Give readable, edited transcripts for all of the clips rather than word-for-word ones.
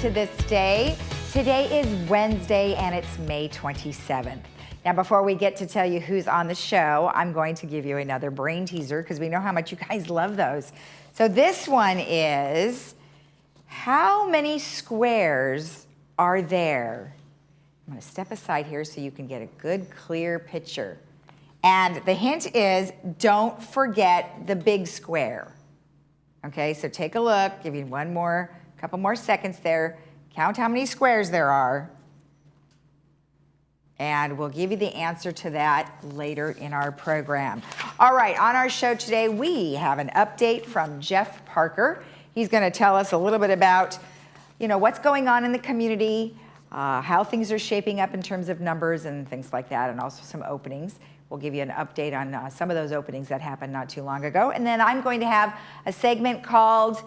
to This Day. Today is Wednesday and it's May 27th. Now, before we get to tell you who's on the show, I'm going to give you another brain teaser because we know how much you guys love those. So this one is, how many squares are there? I'm going to step aside here so you can get a good, clear picture. And the hint is, don't forget the big square. Okay, so take a look, give you couple more seconds there. Count how many squares there are. And we'll give you the answer to that later in our program. All right, on our show today, we have an update from Jeff Parker. He's going to tell us a little bit about, what's going on in the community, how things are shaping up in terms of numbers and things like that, and also some openings. We'll give you an update on some of those openings that happened not too long ago. And then I'm going to have a segment called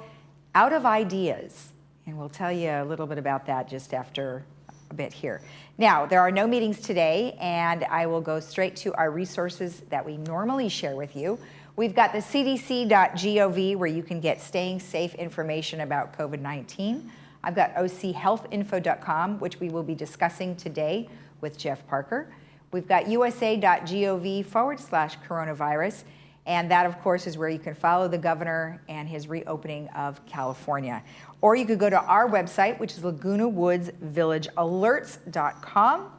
Out of Ideas. And we'll tell you a little bit about that just after a bit here. Now, there are no meetings today, and I will go straight to our resources that we normally share with you. We've got the cdc.gov where you can get staying safe information about COVID-19. I've got ochealthinfo.com, which we will be discussing today with Jeff Parker. We've got usa.gov/coronavirus. And that, of course, is where you can follow the governor and his reopening of California. Or you could go to our website, which is lagunawoodsvillagealerts.com.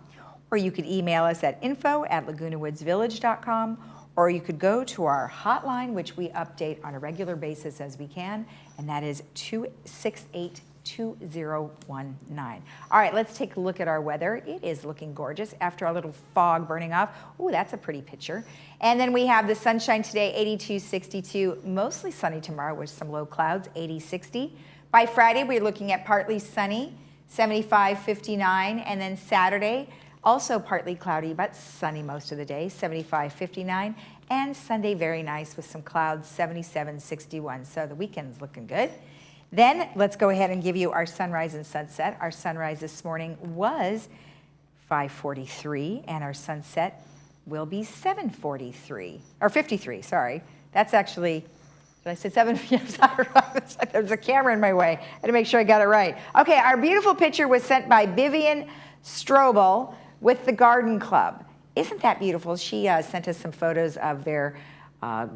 Or you could email us at info@lagunawoodsvillage.com. Or you could go to our hotline, which we update on a regular basis as we can, and that is 268-2019. All right, let's take a look at our weather. It is looking gorgeous after a little fog burning off. Ooh, that's a pretty picture. And then we have the sunshine today, 82, 62, mostly sunny tomorrow with some low clouds, 80, 60. By Friday, we're looking at partly sunny, 75, 59. And then Saturday, also partly cloudy, but sunny most of the day, 75, 59. And Sunday, very nice with some clouds, 77, 61. So the weekend's looking good. Then let's go ahead and give you our sunrise and sunset. Our sunrise this morning was 5:43, and our sunset will be 7:43, or 53, sorry. That's actually, did I say 7? Yes, there's a camera in my way. I had to make sure I got it right. Okay, our beautiful picture was sent by Vivian Strobel with the Garden Club. Isn't that beautiful? She sent us some photos of their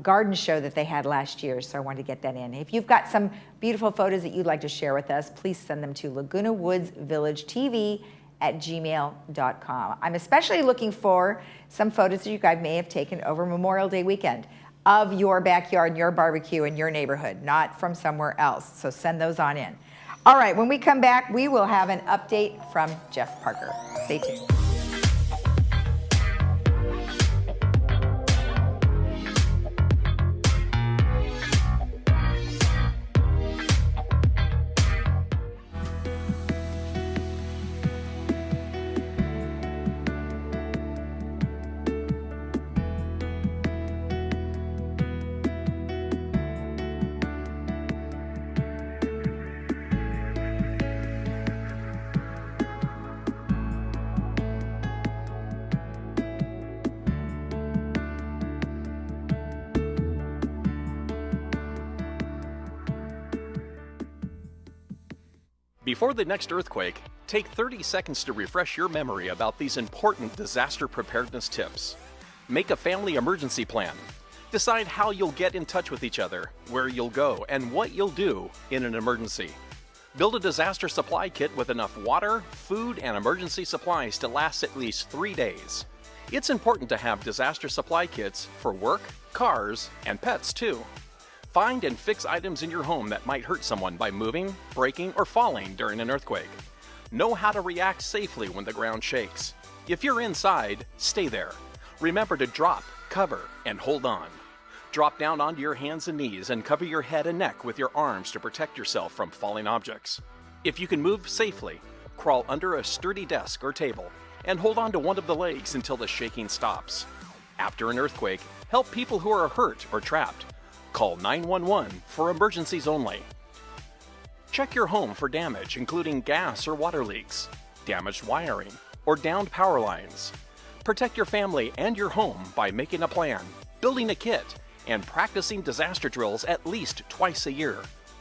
garden show that they had last year, so I wanted to get that in. If you've got some beautiful photos that you'd like to share with us, please send them to lagunawoodsvillagetv@gmail.com. I'm especially looking for some photos that you guys may have taken over Memorial Day weekend of your backyard and your barbecue in your neighborhood, not from somewhere else, so send those on in. All right, when we come back, we will have an update from Jeff Parker. Stay tuned. Before the next earthquake, take 30 seconds to refresh your memory about these important disaster preparedness tips. Make a family emergency plan. Decide how you'll get in touch with each other, where you'll go, and what you'll do in an emergency. Build a disaster supply kit with enough water, food, and emergency supplies to last at least 3 days. It's important to have disaster supply kits for work, cars, and pets too. Find and fix items in your home that might hurt someone by moving, breaking, or falling during an earthquake. Know how to react safely when the ground shakes. If you're inside, stay there. Remember to drop, cover, and hold on. Drop down onto your hands and knees and cover your head and neck with your arms to protect yourself from falling objects. If you can move safely, crawl under a sturdy desk or table and hold on to one of the legs until the shaking stops. After an earthquake, help people who are hurt or trapped. Call 911 for emergencies only. Check your home for damage, including gas or water leaks, damaged wiring, or downed power lines. Protect your family and your home by making a plan, building a kit, and practicing disaster drills at least twice a year.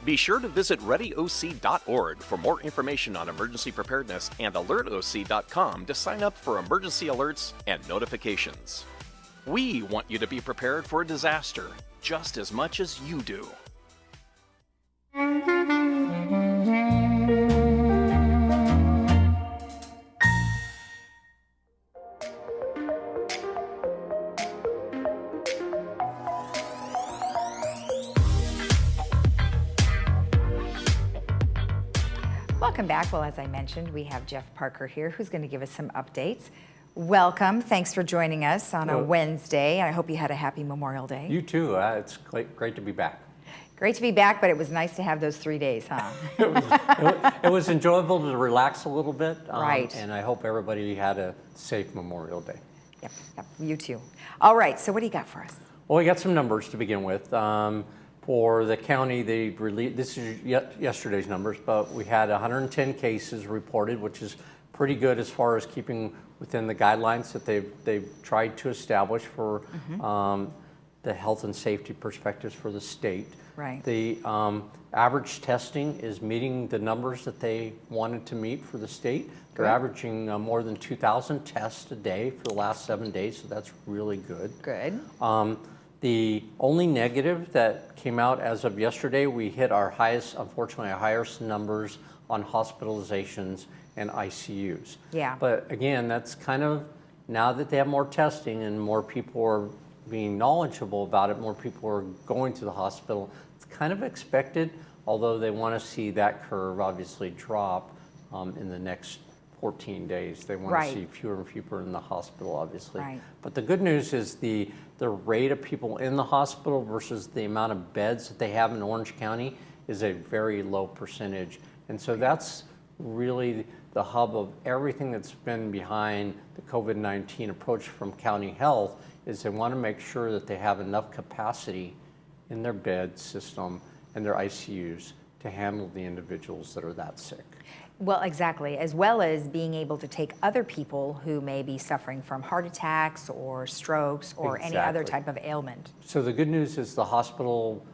Be sure to visit readyoc.org for more information on emergency preparedness and alertoc.com to sign up for emergency alerts and notifications. We want you to be prepared for a disaster just as much as you do. Welcome back. Well, as I mentioned, we have Jeff Parker here who's going to give us some updates. Welcome. Thanks for joining us on a Wednesday. I hope you had a happy Memorial Day. You too. It's great to be back. Great to be back, but it was nice to have those 3 days, huh? It was enjoyable to relax a little bit. Right. And I hope everybody had a safe Memorial Day. Yep, you too. All right, so what do you got for us? Well, we got some numbers to begin with. For the county, they released, this is yesterday's numbers, but we had 110 cases reported, which is pretty good as far as keeping within the guidelines that they've tried to establish for the health and safety perspectives for the state. Right. The average testing is meeting the numbers that they wanted to meet for the state. They're averaging more than 2,000 tests a day for the last 7 days, so that's really good. Good. The only negative that came out as of yesterday, we hit our highest, unfortunately, our highest numbers on hospitalizations and ICUs. Yeah. But again, that's kind of, now that they have more testing and more people are being knowledgeable about it, more people are going to the hospital, it's kind of expected, although they want to see that curve obviously drop in the next 14 days. They want to see fewer and fewer in the hospital, obviously. Right. But the good news is the rate of people in the hospital versus the amount of beds that they have in Orange County is a very low percentage. And so that's really the hub of everything that's been behind the COVID-19 approach from county health, is they want to make sure that they have enough capacity in their bed system and their ICUs to handle the individuals that are that sick. Well, exactly, as well as being able to take other people who may be suffering from heart attacks or strokes or any other type of ailment. So the good news is the hospital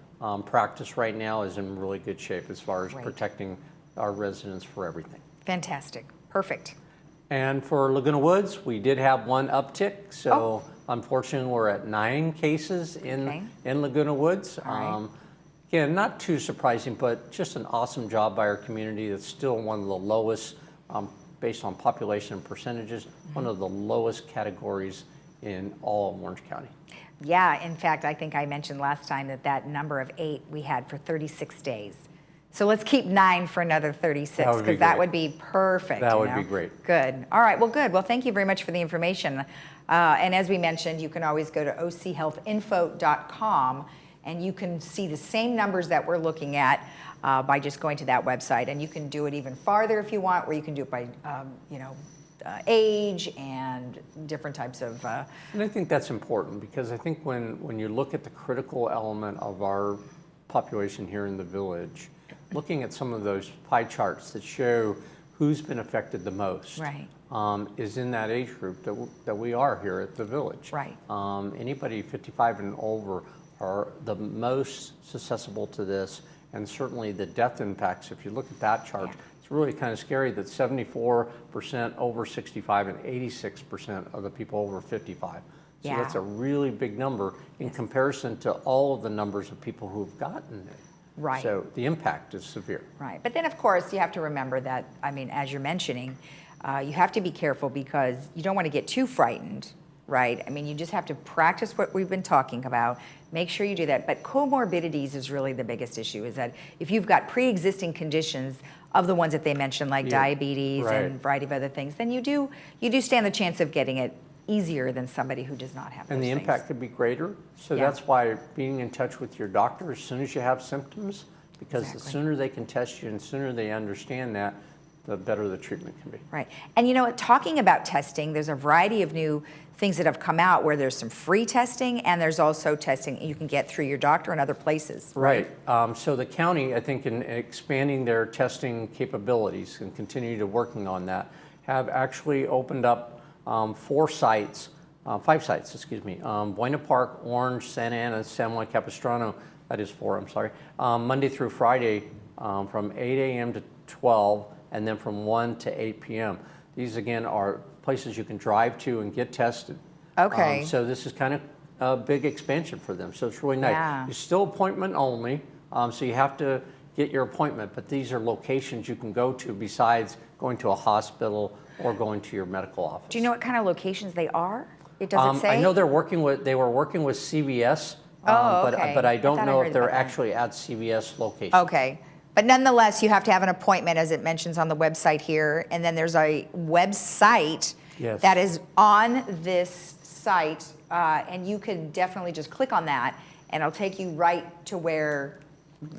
practice right now is in really good shape as far as protecting our residents for everything. Fantastic. Perfect. And for Laguna Woods, we did have one uptick. So unfortunately, we're at 9 cases in Laguna Woods. Again, not too surprising, but just an awesome job by our community. That's still one of the lowest, based on population and percentages, one of the lowest categories in all of Orange County. Yeah, in fact, I think I mentioned last time that number of 8 we had for 36 days. So let's keep 9 for another 36, because that would be perfect. That would be great. Good. All right, well, good. Well, thank you very much for the information. And as we mentioned, you can always go to ochealthinfo.com and you can see the same numbers that we're looking at by just going to that website. And you can do it even farther if you want, or you can do it by, age and different types of... And I think that's important, because I think when you look at the critical element of our population here in the village, looking at some of those pie charts that show who's been affected the most is in that age group that we are here at the village. Right. Anybody 55 and over are the most susceptible to this, and certainly the death impacts. If you look at that chart, it's really kind of scary that 74% over 65 and 86% of the people over 55. So that's a really big number in comparison to all of the numbers of people who've gotten it. Right. So the impact is severe. Right. But then, of course, you have to remember that, I mean, as you're mentioning, you have to be careful because you don't want to get too frightened, right? I mean, you just have to practice what we've been talking about. Make sure you do that. But comorbidities is really the biggest issue, is that if you've got pre-existing conditions of the ones that they mentioned, like diabetes and a variety of other things, then you do stand the chance of getting it easier than somebody who does not have those And the things. impact could be greater. So that's why being in touch with your doctor as soon as you have symptoms, because the sooner they can test you and sooner they understand that, the better the treatment can be. Right. And you know what, talking about testing, there's a variety of new things that have come out where there's some free testing and there's also testing you can get through your doctor and other places. Right. So the county, I think, in expanding their testing capabilities and continue to working on that, have actually opened up 5 sites, Buena Park, Orange, Santa Ana, San Juan Capistrano, That is 4, I'm sorry. Monday through Friday from 8 a.m. to 12, and then from 1 to 8 p.m. These, again, are places you can drive to and get tested. Okay. So this is kind of a big expansion for them. So it's really nice. Yeah. It's still appointment only, so you have to get your appointment, but these are locations you can go to besides going to a hospital or going to your medical office. Do you know what kind of locations they are? It doesn't say? I know they were working with CVS, okay. but I don't thought I know heard if they're about that. actually at CVS locations. Okay. But nonetheless, you have to have an appointment, as it mentions on the website here. And then there's a website Yes. that is on this site. And you can definitely just click on that, and it'll take you right to where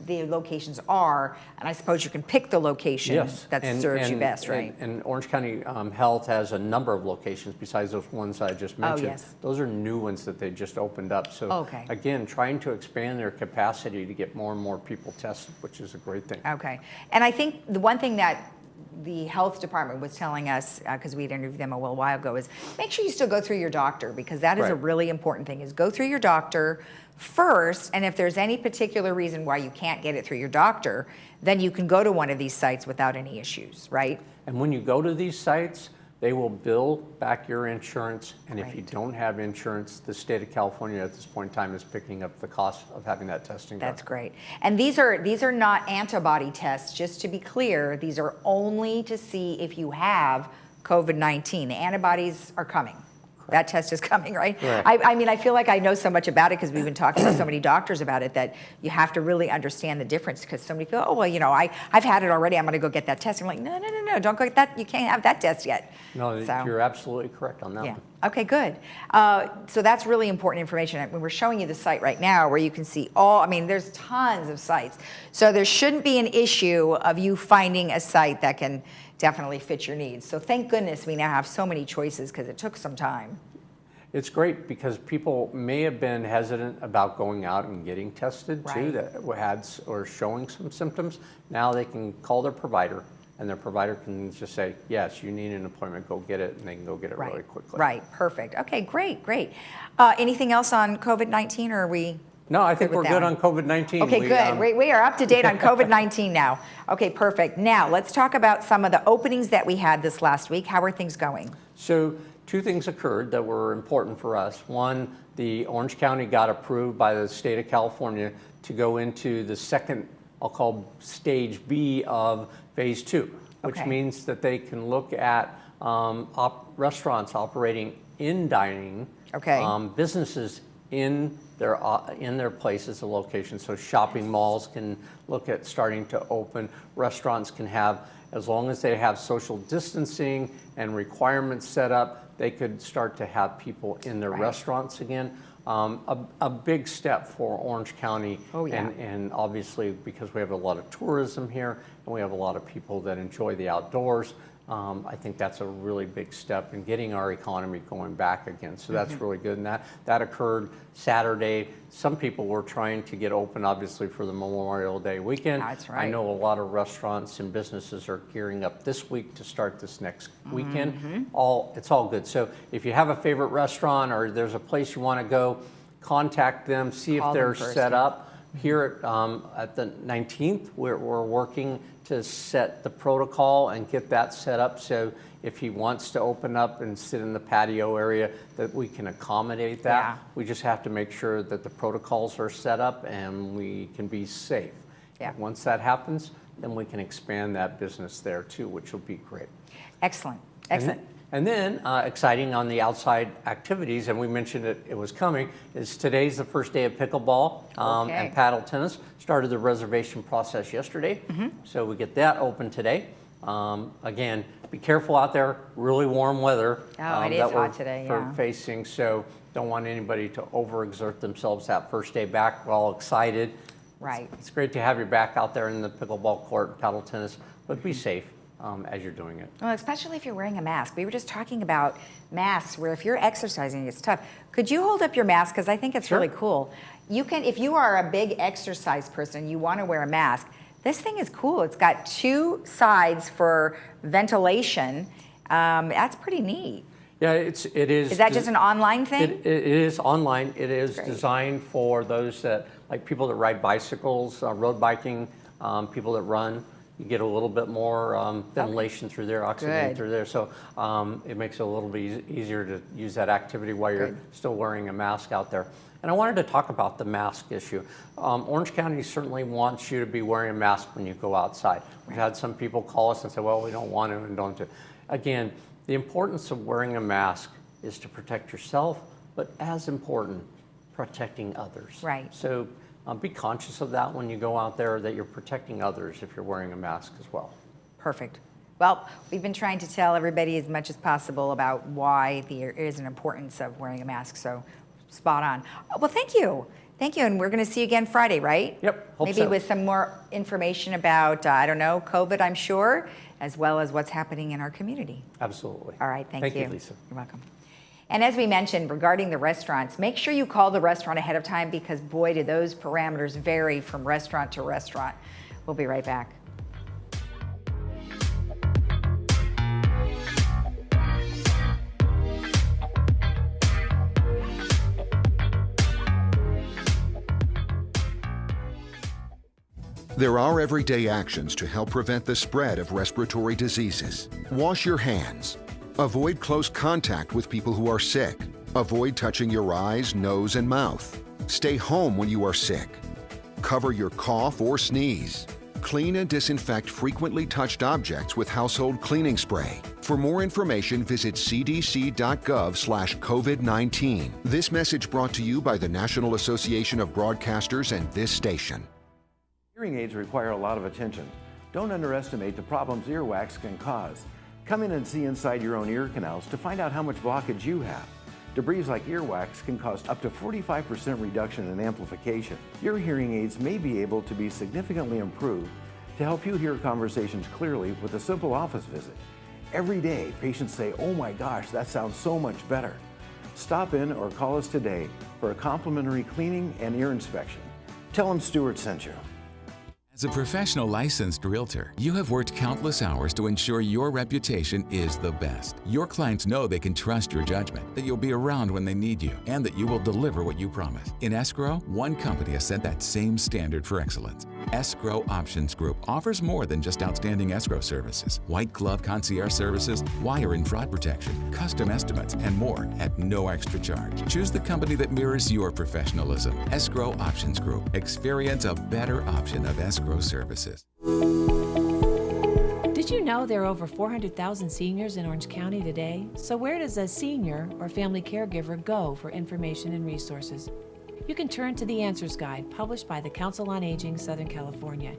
the locations are. And I suppose you can pick the location that serves you best, right? And Orange County Health has a number of locations besides those ones I just mentioned. yes. Those are new ones that they just opened up. So Okay. again, trying to expand their capacity to get more and more people tested, which is a great thing. Okay. And I think the one thing that the health department was telling us, because we'd interviewed them a little while ago, is make sure you still go through your doctor, because that is a Right. really important thing, is go through your doctor first. And if there's any particular reason why you can't get it through your doctor, then you can go to one of these sites without any issues, right? And when you go to these sites, they will bill back your insurance, and if you Right. don't have insurance, the state of California at this point in time is picking up the cost of having that testing done. That's great. And these are not antibody tests, just to be clear. These are only to see if you have COVID-19. The antibodies are coming. That test is coming, right? Right. I mean, I feel like I know so much about it because we've been talking to so many doctors about it, that you have to really understand the difference, because so many people, oh, well, you know, I've had it already, I'm going to go get that test. I'm like, no, don't go get that. You can't have that test yet. No, So- you're absolutely correct on that Yeah. one. Okay, good. So that's really important information. We're showing you the site right now where you can see there's tons of sites. So there shouldn't be an issue of you finding a site that can definitely fit your needs. So thank goodness we now have so many choices, because it took some time. It's great because people may have been hesitant about going out and getting tested too, Right. that had or showing some symptoms. Now they can call their provider, and their provider can just say, yes, you need an appointment, go get it, and they can go get it really quickly. Right, perfect. Okay, great. Anything else on COVID-19, or are we? No, I think with we're that good one? on COVID-19. Okay, good. We are up to date on COVID-19 now. Okay, perfect. Now, let's talk about some of the openings that we had this last week. How are things going? So 2 things occurred that were important for us. One, the Orange County got approved by the state of California to go into the second, I'll call stage B of phase 2, which Okay. means that they can look at restaurants operating in dining, Okay. businesses in their places of location. So shopping malls can look at starting to open. Restaurants can have, as long as they have social distancing and requirements set up, they could start to have people in their Right. restaurants again. A big step for Orange County. Oh, yeah. And obviously, because we have a lot of tourism here and we have a lot of people that enjoy the outdoors, I think that's a really big step in getting our economy going back again. So that's really good. And that occurred Saturday. Some people were trying to get open, obviously, for the Memorial Day weekend. That's right. I know a lot of restaurants and businesses are gearing up this week to start this next weekend. It's all good. So if you have a favorite restaurant or there's a place you want to go, contact them, see Call if them they're first, set yeah. up. Here at the 19th, we're working to set the protocol and get that set up, so if he wants to open up and sit in the patio area, that we can accommodate that. Yeah. We just have to make sure that the protocols are set up and we can be safe. Yeah. Once that happens, then we can expand that business there too, which will be great. Excellent. Excellent. And then, exciting on the outside activities, and we mentioned it was coming, is today's the first day of pickleball Okay. and paddle tennis. Started the reservation process yesterday, so we get that open today. Again, be careful out there, really warm weather. Oh, it is that we're hot today, yeah. facing, so don't want anybody to overexert themselves that first day back. We're all excited. Right. It's great to have you back out there in the pickleball court, paddle tennis, but be safe as you're doing it. Well, especially if you're wearing a mask. We were just talking about masks, where if you're exercising, it's tough. Could you hold up your mask? Because I think it's Sure. really cool. You can, if you are a big exercise person and you want to wear a mask, this thing is cool. It's got 2 sides for ventilation. That's pretty neat. Yeah, it is. Is that just an online thing? It is online. It is Great. designed for those that, like people that ride bicycles, road biking, people that run. You get a little bit more ventilation through there, oxygen Good. through there. So it makes it a little bit easier to use that activity while you're still wearing a mask out there. And I wanted to talk about the mask issue. Orange County certainly wants you to be wearing a mask when you go outside. We've had some people call us and say, well, we don't want to and don't do. Again, the importance of wearing a mask is to protect yourself, but as important, protecting others. Right. So be conscious of that when you go out there, that you're protecting others if you're wearing a mask as well. Perfect. Well, we've been trying to tell everybody as much as possible about why there is an importance of wearing a mask, so spot on. Well, thank you. Thank you, and we're going to see you again Friday, right? Yep, hope Maybe so. with some more information about, I don't know, COVID, I'm sure, as well as what's happening in our community. Absolutely. All right, thank you. Thank you, Lisa. You're welcome. And as we mentioned, regarding the restaurants, make sure you call the restaurant ahead of time because, boy, do those parameters vary from restaurant to restaurant. We'll be right back. There are everyday actions to help prevent the spread of respiratory diseases. Wash your hands. Avoid close contact with people who are sick. Avoid touching your eyes, nose, and mouth. Stay home when you are sick. Cover your cough or sneeze. Clean and disinfect frequently touched objects with household cleaning spray. For more information, visit cdc.gov/COVID-19. This message brought to you by the National Association of Broadcasters and this station. Hearing aids require a lot of attention. Don't underestimate the problems earwax can cause. Come in and see inside your own ear canals to find out how much blockage you have. Debris like earwax can cause up to 45% reduction in amplification. Your hearing aids may be able to be significantly improved to help you hear conversations clearly with a simple office visit. Every day, patients say, "Oh my gosh, that sounds so much better." Stop in or call us today for a complimentary cleaning and ear inspection. Tell them Stuart sent you. As a professional licensed realtor, you have worked countless hours to ensure your reputation is the best. Your clients know they can trust your judgment, that you'll be around when they need you, and that you will deliver what you promise. In escrow, one company has set that same standard for excellence. Escrow Options Group offers more than just outstanding escrow services. White glove concierge services, wire and fraud protection, custom estimates, and more at no extra charge. Choose the company that mirrors your professionalism. Escrow Options Group. Experience a better option of escrow services. Did you know there are over 400,000 seniors in Orange County today? So where does a senior or family caregiver go for information and resources? You can turn to the Answers Guide published by the Council on Aging Southern California.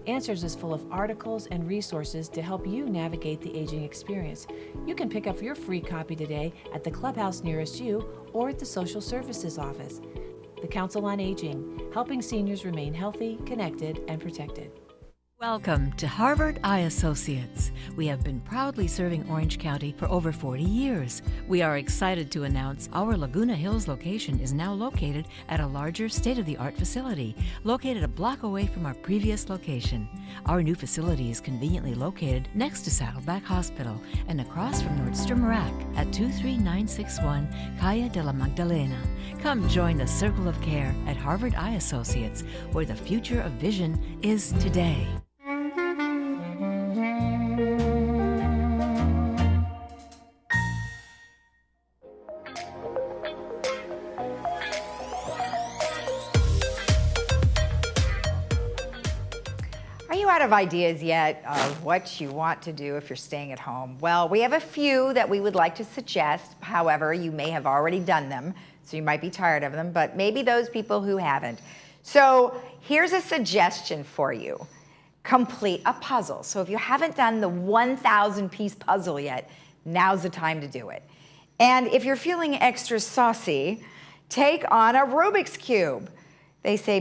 Answers is full of articles and resources to help you navigate the aging experience. You can pick up your free copy today at the clubhouse nearest you or at the Social Services Office. The Council on Aging, helping seniors remain healthy, connected, and protected. Welcome to Harvard Eye Associates. We have been proudly serving Orange County for over 40 years. We are excited to announce our Laguna Hills location is now located at a larger state-of-the-art facility, located a block away from our previous location. Our new facility is conveniently located next to Saddleback Hospital and across from Nordstrom Rack at 23961 Calle de la Magdalena. Come join the Circle of Care at Harvard Eye Associates, where the future of vision is today. Out of ideas yet of what you want to do if you're staying at home? Well, we have a few that we would like to suggest. However, you may have already done them, so you might be tired of them, but maybe those people who haven't. So here's a suggestion for you. Complete a puzzle. So if you haven't done the 1,000-piece puzzle yet, now's the time to do it. And if you're feeling extra saucy, take on a Rubik's Cube. They say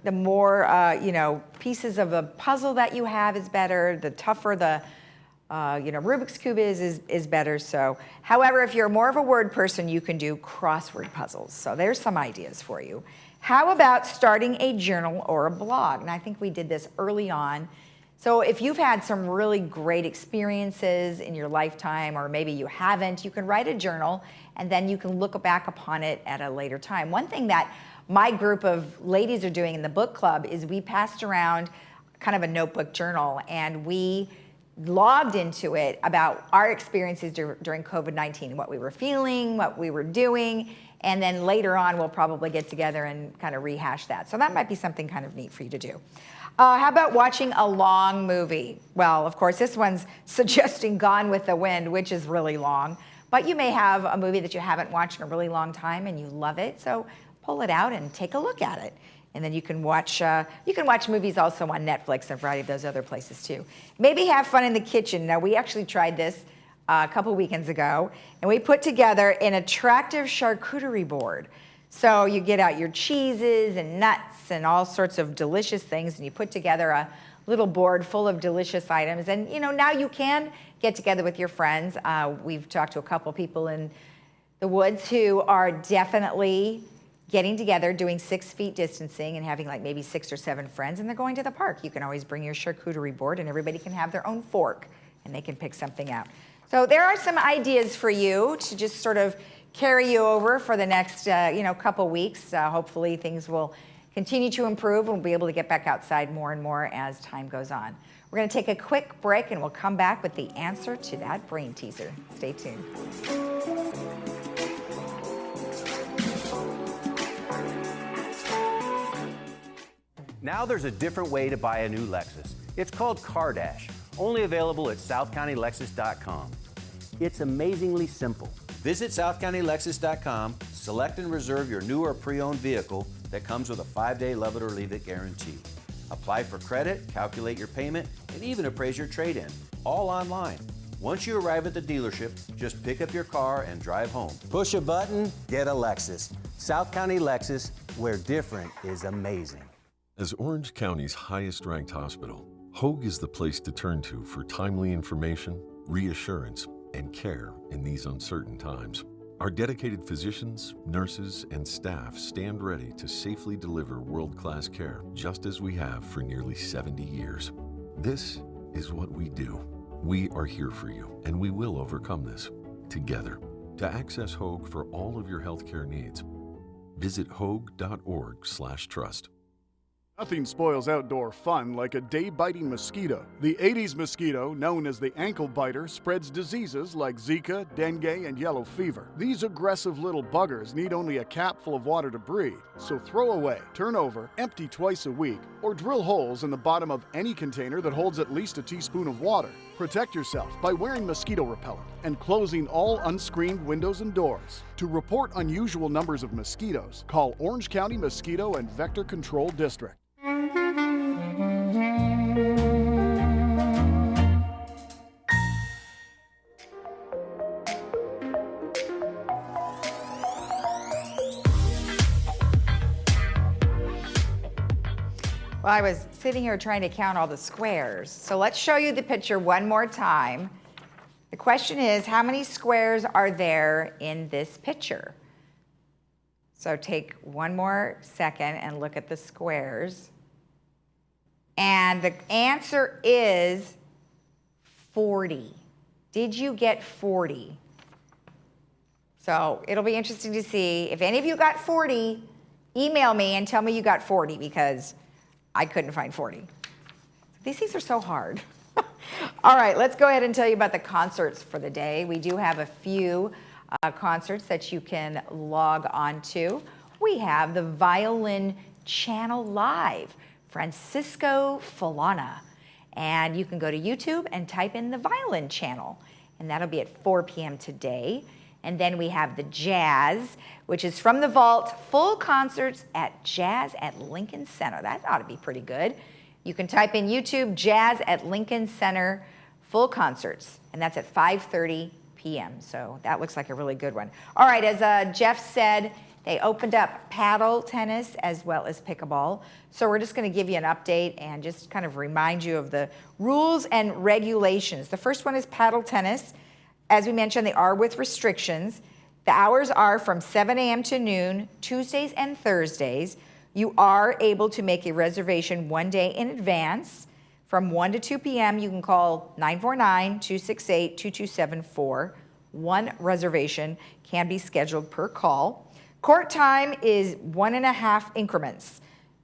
the more pieces of a puzzle that you have is better. The tougher the Rubik's Cube is better. So, however, if you're more of a word person, you can do crossword puzzles. So there's some ideas for you. How about starting a journal or a blog? And I think we did this early on. So if you've had some really great experiences in your lifetime, or maybe you haven't, you can write a journal and then you can look back upon it at a later time. One thing that my group of ladies are doing in the book club is we passed around kind of a notebook journal, and we logged into it about our experiences during COVID-19, what we were feeling, what we were doing, and then later on we'll probably get together and kind of rehash that. So that might be something kind of neat for you to do. How about watching a long movie? Well, of course, this one's suggesting Gone with the Wind, which is really long, but you may have a movie that you haven't watched in a really long time and you love it, so pull it out and take a look at it. And then you can watch movies also on Netflix and a variety of those other places too. Maybe have fun in the kitchen. Now, we actually tried this a couple weekends ago, and we put together an attractive charcuterie board. So you get out your cheeses and nuts and all sorts of delicious things, and you put together a little board full of delicious items. And now you can get together with your friends. We've talked to a couple people in the woods who are definitely getting together, doing 6 feet distancing and having like maybe 6 or 7 friends, and they're going to the park. You can always bring your charcuterie board and everybody can have their own fork and they can pick something out. So there are some ideas for you to just sort of carry you over for the next couple weeks. Hopefully things will continue to improve and we'll be able to get back outside more and more as time goes on. We're going to take a quick break and we'll come back with the answer to that brain teaser. Stay tuned. Now there's a different way to buy a new Lexus. It's called Car Dash, only available at SouthCountyLexus.com. It's amazingly simple. Visit SouthCountyLexus.com, select and reserve your new or pre-owned vehicle that comes with a 5-day love it or leave it guarantee. Apply for credit, calculate your payment, and even appraise your trade-in, all online. Once you arrive at the dealership, just pick up your car and drive home. Push a button, get a Lexus. South County Lexus, where different is amazing. As Orange County's highest-ranked hospital, Hoag is the place to turn to for timely information, reassurance, and care in these uncertain times. Our dedicated physicians, nurses, and staff stand ready to safely deliver world-class care, just as we have for nearly 70 years. This is what we do. We are here for you, and we will overcome this together. To access Hoag for all of your healthcare needs, visit hoag.org/trust. Nothing spoils outdoor fun like a day-biting mosquito. The Aedes mosquito, known as the ankle biter, spreads diseases like Zika, dengue, and yellow fever. These aggressive little buggers need only a cap full of water to breed. So throw away, turn over, empty twice a week, or drill holes in the bottom of any container that holds at least a teaspoon of water. Protect yourself by wearing mosquito repellent and closing all unscreened windows and doors. To report unusual numbers of mosquitoes, call Orange County Mosquito and Vector Control District. Well, I was sitting here trying to count all the squares. So let's show you the picture one more time. The question is, how many squares are there in this picture? So take one more second and look at the squares. And the answer is 40. Did you get 40? So it'll be interesting to see. If any of you got 40, email me and tell me you got 40, because I couldn't find 40. These things are so hard. All right, let's go ahead and tell you about the concerts for the day. We do have a few concerts that you can log on to. We have the Violin Channel Live, Francisco Falana. And you can go to YouTube and type in the Violin Channel, and that'll be at 4 p.m. today. And then we have the Jazz, which is from the Vault, full concerts at Jazz at Lincoln Center. That ought to be pretty good. You can type in YouTube, Jazz at Lincoln Center, full concerts, and that's at 5:30 p.m. So that looks like a really good one. All right, as Jeff said, they opened up paddle tennis as well as pickleball. So we're just going to give you an update and just kind of remind you of the rules and regulations. The first one is paddle tennis. As we mentioned, they are with restrictions. The hours are from 7 a.m. to noon, Tuesdays and Thursdays. You are able to make a reservation one day in advance From 1 to 2 p.m., you can call 949-268-2274. One reservation can be scheduled per call. Court time is 1.5 increments,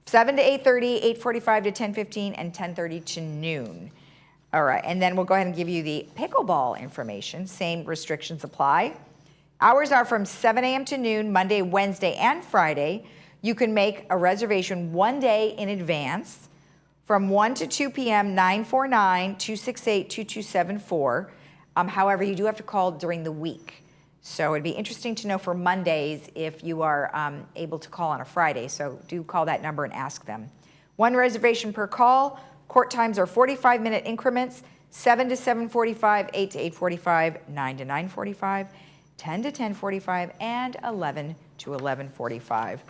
7 to 8:30, 8:45 to 10:15, and 10:30 to noon. All right, and then we'll go ahead and give you the pickleball information. Same restrictions apply. Hours are from 7 a.m. to noon, Monday, Wednesday, and Friday. You can make a reservation one day in advance. From 1 to 2 p.m., 949-268-2274. However, you do have to call during the week. So it'd be interesting to know for Mondays if you are able to call on a Friday. So do call that number and ask them. One reservation per call. Court times are 45-minute increments, 7 to 7:45, 8 to 8:45, 9 to 9:45, 10 to 10:45, and 11 to 11:45.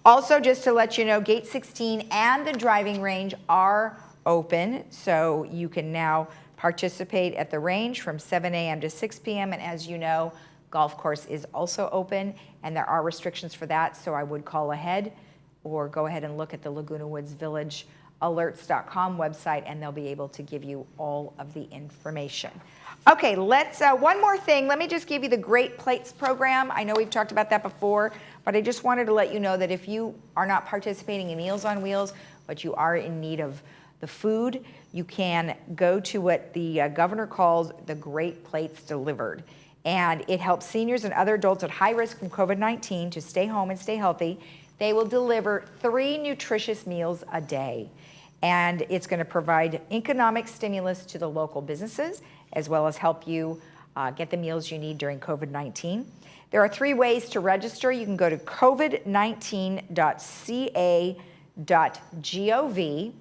Also, just to let you know, Gate 16 and the driving range are open, so you can now participate at the range from 7 a.m. to 6 p.m. And as you know, golf course is also open, and there are restrictions for that, so I would call ahead or go ahead and look at the Laguna Woods Village alerts.com website, and they'll be able to give you all of the information. Okay, let's, one more thing. Let me just give you the Great Plates program. I know we've talked about that before, but I just wanted to let you know that if you are not participating in Meals on Wheels, but you are in need of the food, you can go to what the governor calls the Great Plates Delivered. And it helps seniors and other adults at high risk from COVID-19 to stay home and stay healthy. They will deliver 3 nutritious meals a day. And it's going to provide economic stimulus to the local businesses, as well as help you get the meals you need during COVID-19. There are 3 ways to register. You can go to covid19.ca.gov.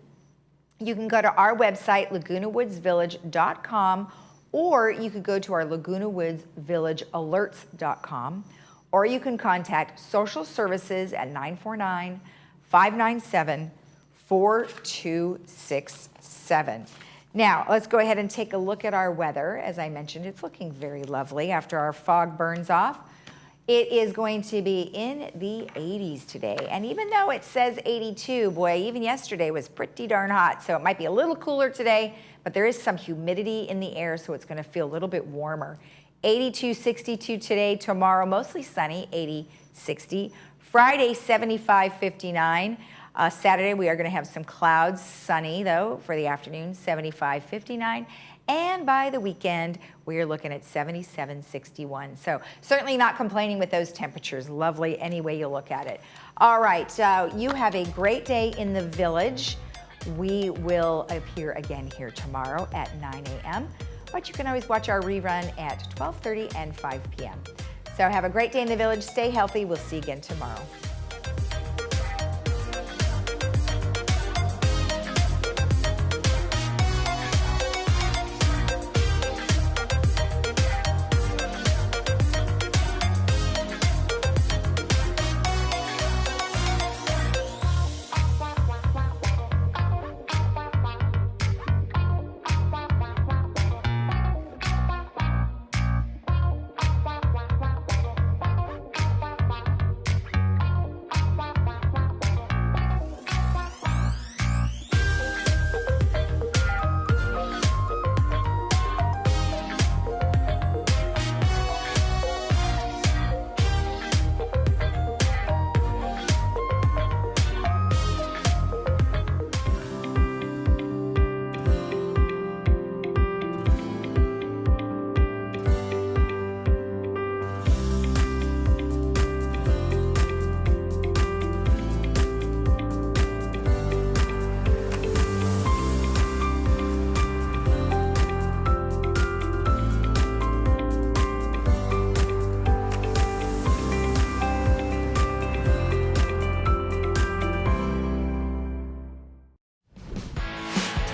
You can go to our website, lagunawoodsvillage.com, or you could go to our Laguna Woods Village alerts.com, or you can contact social services at 949-597-4267. Now, let's go ahead and take a look at our weather. As I mentioned, it's looking very lovely after our fog burns off. It is going to be in the 80s today. And even though it says 82, boy, even yesterday was pretty darn hot. So it might be a little cooler today, but there is some humidity in the air, so it's going to feel a little bit warmer. 82, 62 today, tomorrow mostly sunny, 80, 60. Friday, 75, 59. Saturday, we are going to have some clouds, sunny though, for the afternoon, 75, 59. And by the weekend, we're looking at 77, 61. So certainly not complaining with those temperatures. Lovely any way you look at it. All right, you have a great day in the village. We will appear again here tomorrow at 9 a.m. But you can always watch our rerun at 12:30 and 5 p.m. So have a great day in the village. Stay healthy. We'll see you again tomorrow.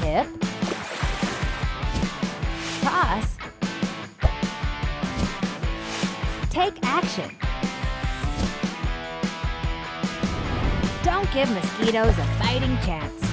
Tip, toss, take action. Don't give mosquitoes a fighting chance.